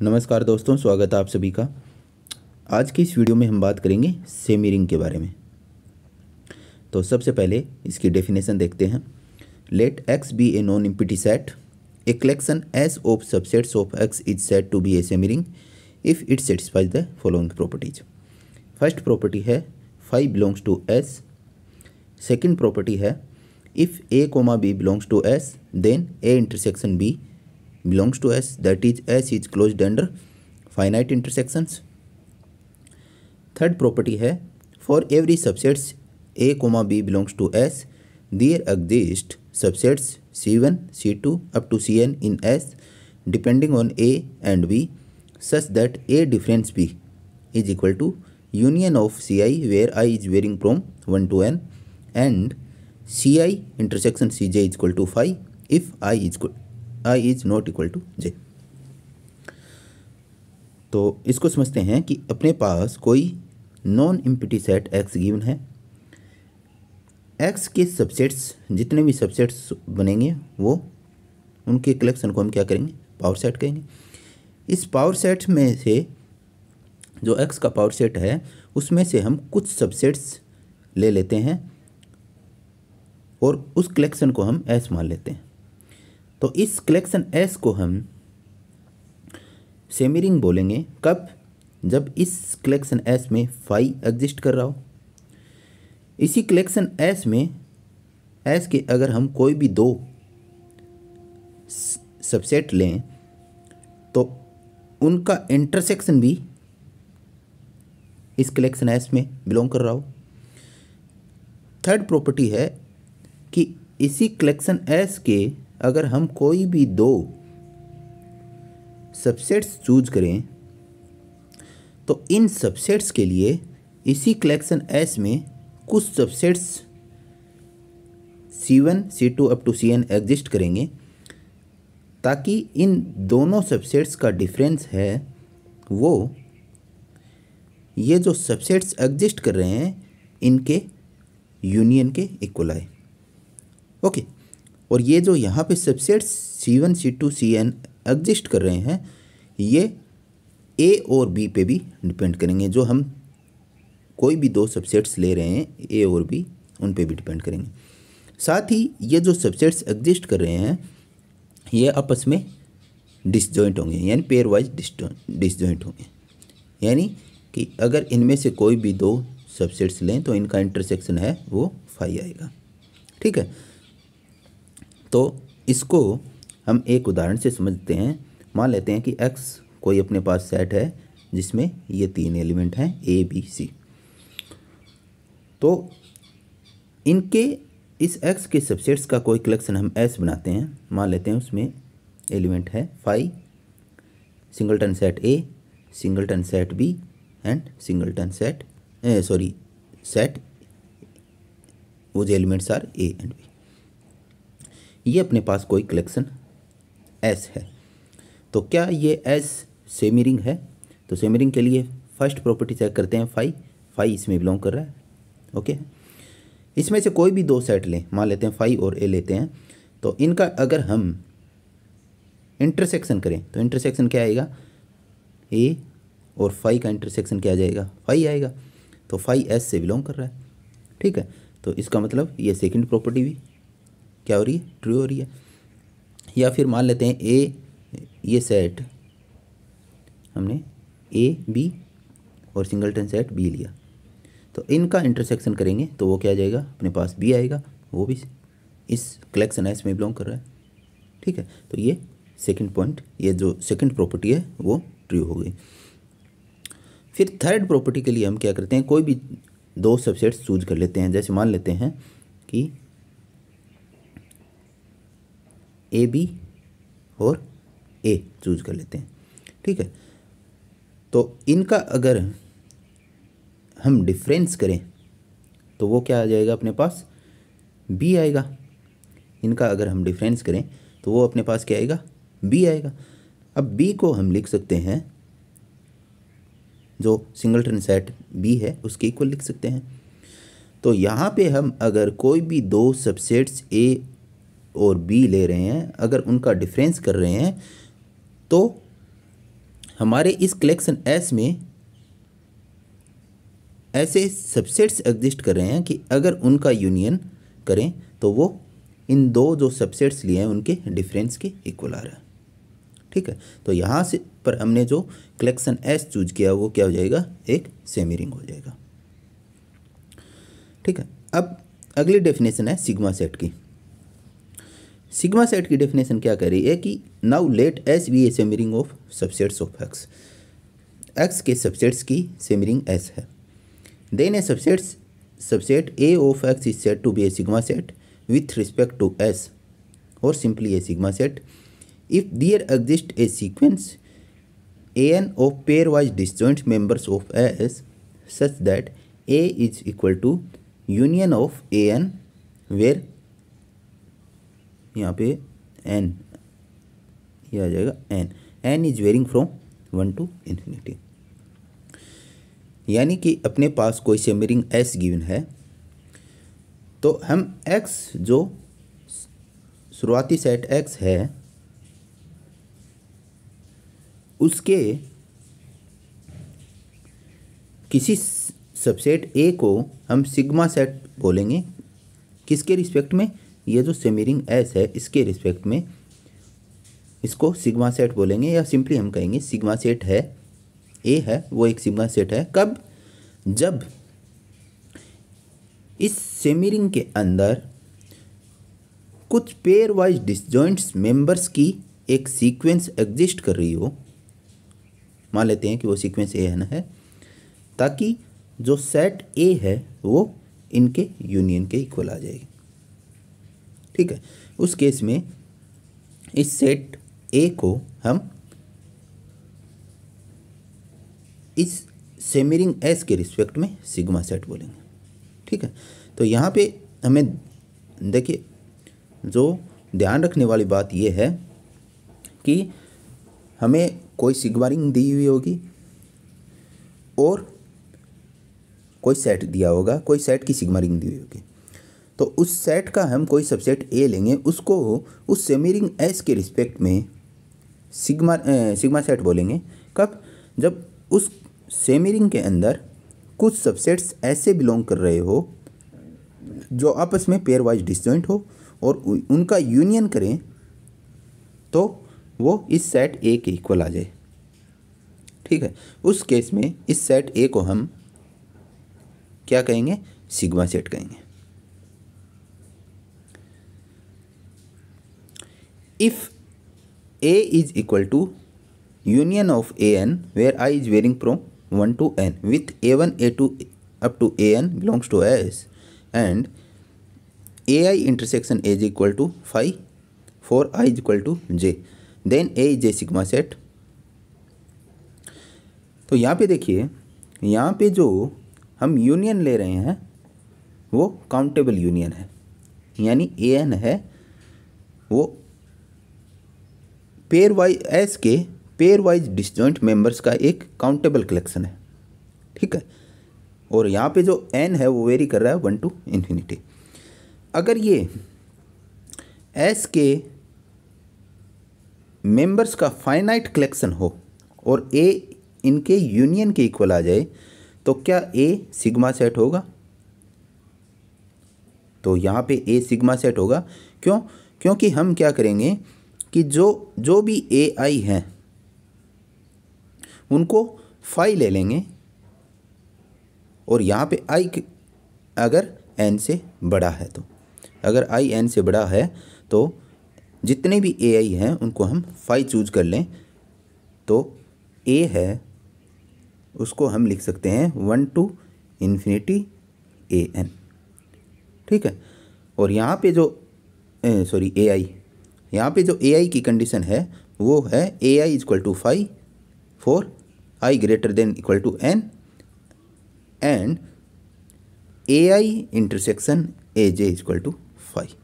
नमस्कार दोस्तों, स्वागत है आप सभी का। आज की इस वीडियो में हम बात करेंगे सेमी रिंग के बारे में। तो सबसे पहले इसकी डेफिनेशन देखते हैं। Let X be a non empty set, a collection S of subsets of X is said to be a semi ring if it satisfies the following properties. First property है phi belongs to S. Second property है if A comma B belongs to S then A intersection B belongs to S, that is S is closed under finite intersections. Third property है for every subsets A comma B belongs to S, there exist subsets C1 C2 up to Cn in S depending on A and B such that A difference B is equal to union of Ci where I is varying from 1 to n and Ci intersection Cj is equal to phi if I is not equal to j। तो इसको समझते हैं कि अपने पास कोई non empty set x given है। x के subsets, जितने भी सबसेट्स बनेंगे वो उनके कलेक्शन को हम क्या करेंगे, पावर सेट कहेंगे। इस पावर सेट में से जो x का पावर सेट है उसमें से हम कुछ सबसेट्स ले लेते हैं और उस कलेक्शन को हम S मान लेते हैं। तो इस कलेक्शन S को हम सेमी रिंग बोलेंगे कब, जब इस कलेक्शन S में फाई एग्जिस्ट कर रहा हो। इसी कलेक्शन S में S के अगर हम कोई भी दो सबसेट लें तो उनका इंटरसेक्शन भी इस कलेक्शन S में बिलोंग कर रहा हो। थर्ड प्रॉपर्टी है कि इसी कलेक्शन S के अगर हम कोई भी दो सबसेट्स चूज करें तो इन सबसेट्स के लिए इसी कलेक्शन S में कुछ subsets C1 C2 up to Cn exist करेंगे ताकि इन दोनों सबसेट्स का डिफरेंस है वो ये जो सबसेट्स एग्जिस्ट कर रहे हैं इनके यूनियन के इक्वल आए। ओके, और ये जो यहाँ पे subsets C1 C2 Cn exist कर रहे हैं ये A और B पे भी डिपेंड करेंगे। जो हम कोई भी दो सबसेट्स ले रहे हैं A और B उन पे भी डिपेंड करेंगे। साथ ही ये जो सबसेट्स एग्जिस्ट कर रहे हैं ये आपस में डिसजॉइंट होंगे, यानी पेयर वाइज डिसजॉइंट होंगे। यानी कि अगर इनमें से कोई भी दो सबसेट्स लें तो इनका इंटरसेक्शन है वो फाई आएगा। ठीक है, तो इसको हम एक उदाहरण से समझते हैं। मान लेते हैं कि x कोई अपने पास सेट है जिसमें ये तीन एलिमेंट हैं A B C। तो इनके इस x के सबसेट्स का कोई कलेक्शन हम S बनाते हैं। मान लेते हैं उसमें एलिमेंट है phi, singleton set A, singleton set B and singleton set set वो जो elements are A and B। ये अपने पास कोई कलेक्शन S है। तो क्या ये S सेमी रिंग है? तो सेमी रिंग के लिए फर्स्ट प्रॉपर्टी चेक करते हैं, फाई इसमें बिलोंग कर रहा है। ओके, इसमें से कोई भी दो सेट लें, मान लेते हैं फाई और A लेते हैं। तो इनका अगर हम इंटरसेक्शन करें तो इंटरसेक्शन क्या आएगा, A और फाई का इंटरसेक्शन क्या आ जाएगा, फाई आएगा। तो फाई S से बिलोंग कर रहा है। ठीक है, तो इसका मतलब ये सेकेंड प्रॉपर्टी भी क्या हो रही है, ट्रू हो रही है। या फिर मान लेते हैं ये सेट हमने A B और सिंगलटन सेट B लिया, तो इनका इंटरसेक्शन करेंगे तो वो क्या आ जाएगा, अपने पास B आएगा, वो भी इस कलेक्शन S में बिलोंग कर रहा है। ठीक है, तो ये सेकंड पॉइंट, ये जो सेकंड प्रॉपर्टी है वो ट्रू हो गई। फिर थर्ड प्रॉपर्टी के लिए हम क्या करते हैं, कोई भी दो सबसेट्स चूज कर लेते हैं। जैसे मान लेते हैं कि A B और A चूज कर लेते हैं। ठीक है, तो इनका अगर हम डिफरेंस करें तो वो क्या आ जाएगा, अपने पास B आएगा। इनका अगर हम डिफरेंस करें तो वो अपने पास क्या आएगा, B आएगा। अब B को हम लिख सकते हैं, जो सिंगलटन सेट B है उसके इक्वल लिख सकते हैं। तो यहाँ पे हम अगर कोई भी दो सबसेट्स A और B ले रहे हैं, अगर उनका डिफरेंस कर रहे हैं तो हमारे इस कलेक्शन एस में ऐसे सबसेट्स एग्जिस्ट कर रहे हैं कि अगर उनका यूनियन करें तो वो इन दो जो सबसेट्स लिए हैं उनके डिफरेंस के इक्वल आ रहा है। ठीक है, तो यहाँ से पर हमने जो कलेक्शन एस चूज किया वो क्या हो जाएगा, एक सेमी रिंग हो जाएगा। ठीक है, अब अगली डेफिनेशन है सिग्मा सेट की। सिग्मा सेट की डेफिनेशन क्या कह रही है कि now let S be a semi ring of subsets of X. X के सबसेट्स की सेमी रिंग एस है। Then a subset A of X is said to be a sigma set with respect to S और simply a sigma set if there exists a sequence an of pairwise disjoint members of S such that A is equal to union of an where यहाँ पे n ये आ जाएगा n is varying from 1 to infinity। यानी कि अपने पास कोई semi ring S given है तो हम X जो शुरुआती सेट X है उसके किसी सबसेट ए को हम सिग्मा सेट बोलेंगे। किसके रिस्पेक्ट में, ये जो सेमी रिंग एस है इसके रिस्पेक्ट में इसको सिग्मा सेट बोलेंगे, या सिंपली हम कहेंगे सिग्मा सेट है, ए है वो एक सिग्मा सेट है। कब, जब इस सेमी रिंग के अंदर कुछ पेयर वाइज डिसजॉइंट्स मेंबर्स की एक सीक्वेंस एग्जिस्ट कर रही हो। मान लेते हैं कि वो सीक्वेंस ए है, ताकि जो सेट ए है वो इनके यूनियन के इक्वल आ जाएगी। ठीक है, उस केस में इस सेट ए को हम इस सेमी रिंग एस के रिस्पेक्ट में सिग्मा सेट बोलेंगे। ठीक है, तो यहाँ पे हमें देखिए जो ध्यान रखने वाली बात ये है कि हमें कोई सिग्मा रिंग दी हुई होगी और कोई सेट दिया होगा, कोई सेट की सिग्मा रिंग दी हुई होगी, तो उस सेट का हम कोई सबसेट ए लेंगे, उसको उस सेमी रिंग एस के रिस्पेक्ट में सिग्मा सेट बोलेंगे। कब, जब उस सेमी रिंग के अंदर कुछ सबसेट्स ऐसे बिलोंग कर रहे हो जो आपस में पेयर वाइज डिसजॉइंट हो और उनका यूनियन करें तो वो इस सेट ए के इक्वल आ जाए। ठीक है, उस केस में इस सेट ए को हम क्या कहेंगे, सिग्मा सेट कहेंगे। If A is equal to union of A n where i is varying from 1 to n with a1 a2 up to an belongs to S and ai intersection a is equal to phi for I is equal to j then A is a sigma set। तो यहाँ पे देखिए, यहाँ पे जो हम union ले रहे हैं वो काउंटेबल यूनियन है, यानी ए एन है वो पेयर वाइज एस के पेयर वाइज डिसजॉइंट मेंबर्स का एक काउंटेबल कलेक्शन है। ठीक है, और यहाँ पे जो एन है वो वेरी कर रहा है 1 to infinity। अगर ये एस के मेंबर्स का फाइनाइट कलेक्शन हो और ए इनके यूनियन के इक्वल आ जाए तो क्या ए सिग्मा सेट होगा? तो यहाँ पे ए सिग्मा सेट होगा। क्यों? क्योंकि हम क्या करेंगे कि जो भी ए आई हैं उनको फाई ले लेंगे और यहाँ पे आई अगर एन से बड़ा है तो, अगर आई एन से बड़ा है तो जितने भी ए आई हैं उनको हम फाई चूज कर लें तो ए है उसको हम लिख सकते हैं 1 to infinity ए एन। ठीक है, और यहाँ पे जो ए आई, यहाँ पे जो ए आई की कंडीशन है वो है A i equal to phi for i greater than equal to n and A i intersection A j equal to phi.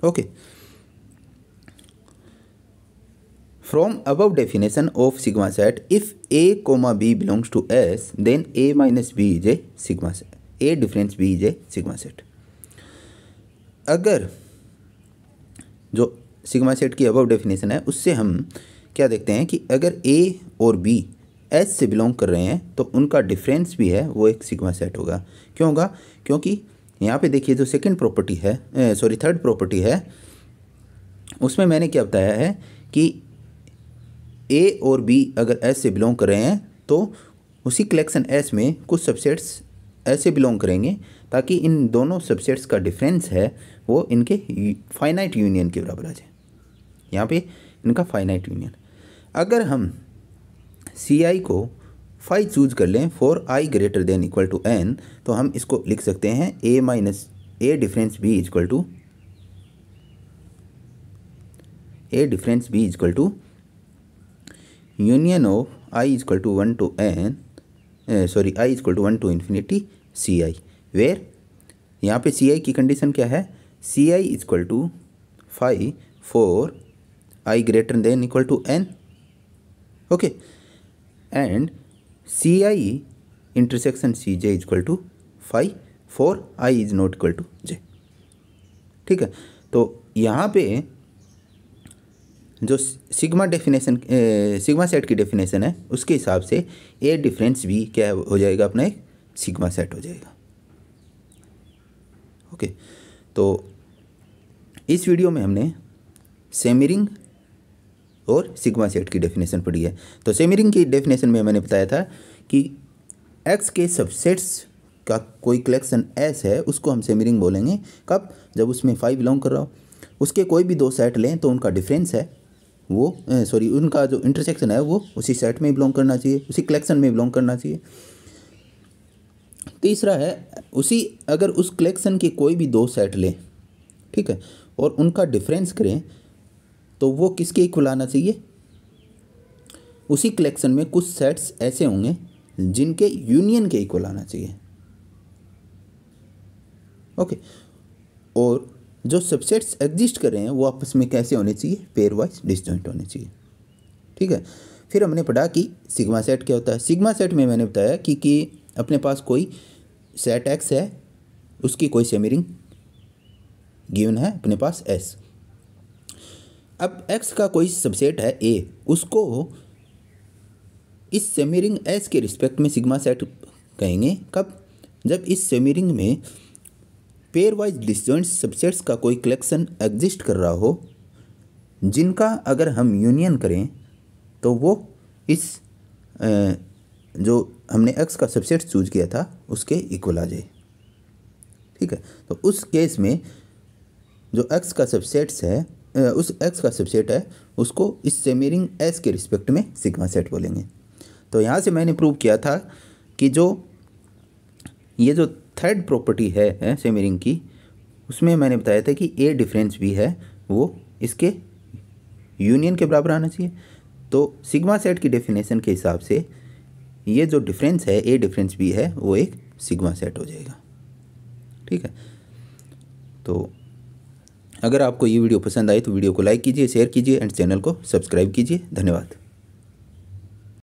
Okay, from above definition of sigma set, if a comma b belongs to S, then a minus b is a sigma set, a difference b is a sigma set। अगर जो sigma set की above definition है उससे हम क्या देखते हैं कि अगर ए और बी एस से बिलोंग कर रहे हैं तो उनका डिफरेंस भी है वो एक सिग्मा सेट होगा। क्यों होगा? क्योंकि यहाँ पे देखिए जो सेकंड प्रॉपर्टी है, थर्ड प्रॉपर्टी है, उसमें मैंने क्या बताया है कि ए और बी अगर एस से बिलोंग कर रहे हैं तो उसी कलेक्शन एस में कुछ सबसेट्स ऐसे बिलोंग करेंगे ताकि इन दोनों सबसेट्स का डिफरेंस है वो इनके फाइनाइट यूनियन के बराबर आ जाए। यहाँ पे इनका फाइनाइट यूनियन, अगर हम सी आई को फाई चूज कर लें for i greater than equal to n, तो हम इसको लिख सकते हैं A minus A difference B equal to union of i equal to 1 to n, i equal to 1 to infinity C i, where यहाँ पे सी आई की condition क्या है, C i equal to phi for i greater than equal to n, okay, and C i intersection C j equal to phi for i is not equal to j. ठीक है, तो यहाँ पे जो sigma set की definition है उसके हिसाब से ए डिफरेंस भी क्या हो जाएगा, अपना एक सिग्मा सेट हो जाएगा। ओके, तो इस वीडियो में हमने सेमी-रिंग और सिग्मा सेट की डेफिनेशन पढ़ी है। तो सेमी-रिंग की डेफिनेशन में मैंने बताया था कि एक्स के सबसेट्स का कोई कलेक्शन एस है उसको हम सेमी-रिंग बोलेंगे। कब? जब उसमें फाइव बिलोंग कर रहा हो। उसके कोई भी दो सेट लें तो उनका डिफरेंस है वो उनका जो इंटरसेक्शन है वो उसी सेट में बिलोंग करना चाहिए, उसी कलेक्शन में बिलोंग करना चाहिए। तीसरा है अगर उस कलेक्शन के कोई भी दो सेट लें, ठीक है, और उनका डिफरेंस करें तो वो किसके इक्वल आना चाहिए, उसी कलेक्शन में कुछ सेट्स ऐसे होंगे जिनके यूनियन के इक्वल आना चाहिए। ओके, और जो सबसेट्स एग्जिस्ट कर रहे हैं वो आपस में कैसे होने चाहिए, पेयर वाइज डिसजॉइंट होने चाहिए। ठीक है, फिर हमने पढ़ा कि सिग्मा सेट क्या होता है। सिग्मा सेट में मैंने बताया कि अपने पास कोई सेट एक्स है, उसकी कोई सेमी-रिंग गिवन है अपने पास एस। अब एक्स का कोई सबसेट है ए, उसको इस सेमी-रिंग एस के रिस्पेक्ट में सिग्मा सेट कहेंगे। कब? जब इस सेमी-रिंग में पेयर वाइज डिसजॉइंट सबसेट्स का कोई कलेक्शन एग्जिस्ट कर रहा हो जिनका अगर हम यूनियन करें तो वो इस जो हमने एक्स का सबसेट चूज किया था उसके इक्वल आ जाए। ठीक है, तो उस केस में जो एक्स का सबसेट्स है उस एक्स का सबसेट है उसको इस सेमी-रिंग एस के रिस्पेक्ट में सिग्मा सेट बोलेंगे। तो यहाँ से मैंने प्रूव किया था कि ये जो थर्ड प्रॉपर्टी है सेमी-रिंग की, उसमें मैंने बताया था कि ए डिफरेंस भी है वो इसके यूनियन के बराबर आना चाहिए। तो सिग्मा सेट की डेफिनेशन के हिसाब से ये जो डिफरेंस है ए डिफरेंस भी है वो एक सिग्मा सेट हो जाएगा। ठीक है, तो अगर आपको ये वीडियो पसंद आए तो वीडियो को लाइक कीजिए, शेयर कीजिए एंड चैनल को सब्सक्राइब कीजिए। धन्यवाद।